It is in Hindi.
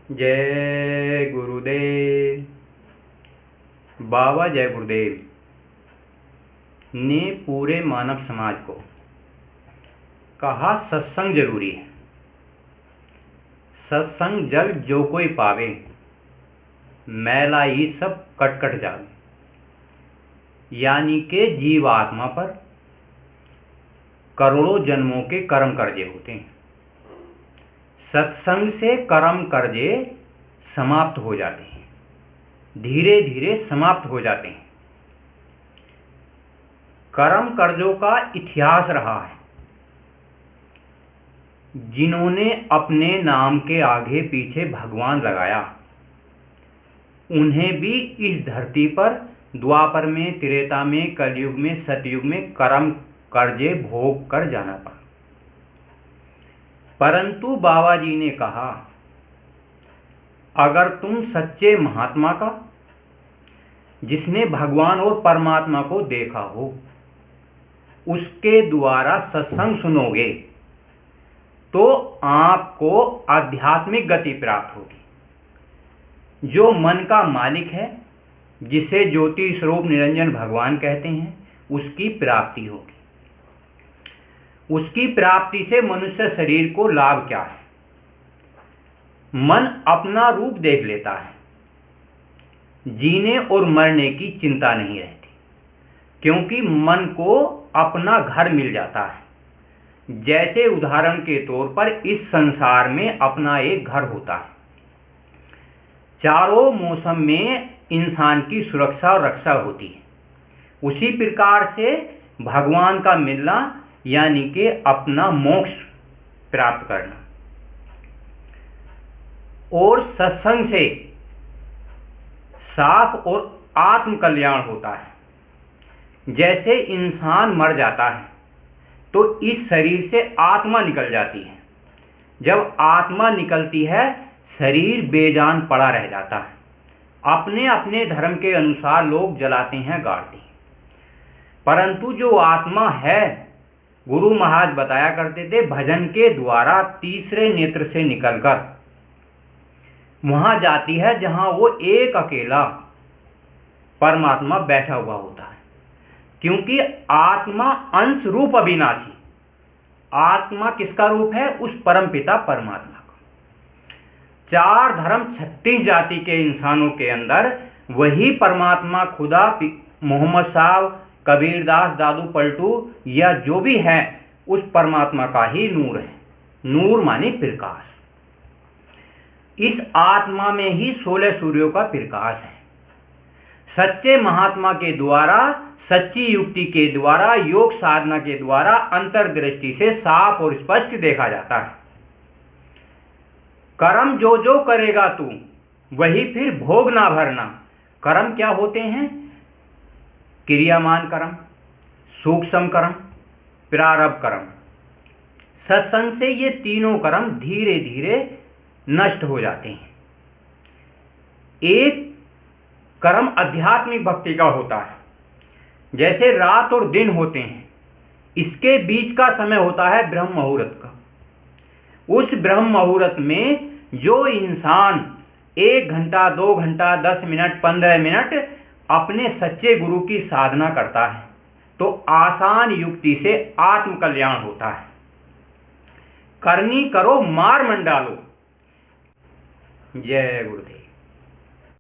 जय गुरुदेव। बाबा जय गुरुदेव ने पूरे मानव समाज को कहा सत्संग जरूरी है। सत्संग जल जो कोई पावे, मैला ही सब कट कट जावे। यानी के जीव आत्मा पर करोड़ों जन्मों के कर्म कर्जे होते हैं। सत्संग से कर्म कर्जे समाप्त हो जाते हैं, धीरे धीरे समाप्त हो जाते हैं। कर्म कर्जों का इतिहास रहा है। जिन्होंने अपने नाम के आगे पीछे भगवान लगाया, उन्हें भी इस धरती पर द्वापर में, त्रेता में, कलयुग में, सतयुग में कर्म कर्जे भोग कर जाना पड़ा। परंतु बाबा जी ने कहा, अगर तुम सच्चे महात्मा का, जिसने भगवान और परमात्मा को देखा हो, उसके द्वारा सत्संग सुनोगे तो आपको आध्यात्मिक गति प्राप्त होगी। जो मन का मालिक है, जिसे ज्योति स्वरूप निरंजन भगवान कहते हैं, उसकी प्राप्ति होगी। उसकी प्राप्ति से मनुष्य शरीर को लाभ क्या है? मन अपना रूप देख लेता है, जीने और मरने की चिंता नहीं रहती, क्योंकि मन को अपना घर मिल जाता है। जैसे उदाहरण के तौर पर इस संसार में अपना एक घर होता है। चारों मौसम में इंसान की सुरक्षा और रक्षा होती है। उसी प्रकार से भगवान का मिलना यानी कि अपना मोक्ष प्राप्त करना। और सत्संग से साफ और आत्म कल्याण होता है। जैसे इंसान मर जाता है तो इस शरीर से आत्मा निकल जाती है। जब आत्मा निकलती है, शरीर बेजान पड़ा रह जाता है। अपने अपने धर्म के अनुसार लोग जलाते हैं, गाड़ते हैं। परंतु जो आत्मा है, गुरु महाराज बताया करते थे, भजन के द्वारा तीसरे नेत्र से निकलकर वहां जाती है जहां वो एक अकेला परमात्मा बैठा हुआ होता है। क्योंकि आत्मा अंश रूप अविनाशी। आत्मा किसका रूप है? उस परमपिता परमात्मा का। 4 धर्म 36 जाति के इंसानों के अंदर वही परमात्मा, खुदा, मोहम्मद साहब, कबीरदास, दादू पलटू या जो भी है, उस परमात्मा का ही नूर है। नूर माने प्रकाश। इस आत्मा में ही 16 सूर्यों का प्रकाश है। सच्चे महात्मा के द्वारा, सच्ची युक्ति के द्वारा, योग साधना के द्वारा अंतर्दृष्टि से साफ और स्पष्ट देखा जाता है। कर्म जो जो करेगा तू, वही फिर भोग ना भरना। कर्म क्या होते हैं? क्रियामान कर्म, सूक्ष्म कर्म, प्रारब्ध कर्म। सत्संग से ये तीनों कर्म धीरे धीरे नष्ट हो जाते हैं। एक कर्म आध्यात्मिक भक्ति का होता है। जैसे रात और दिन होते हैं, इसके बीच का समय होता है ब्रह्म मुहूर्त का। उस ब्रह्म मुहूर्त में जो इंसान 1 घंटा, 2 घंटा, 10 मिनट, 15 मिनट अपने सच्चे गुरु की साधना करता है, तो आसान युक्ति से आत्म कल्याण होता है। करनी करो, मार मन डालो। जय गुरुदेव।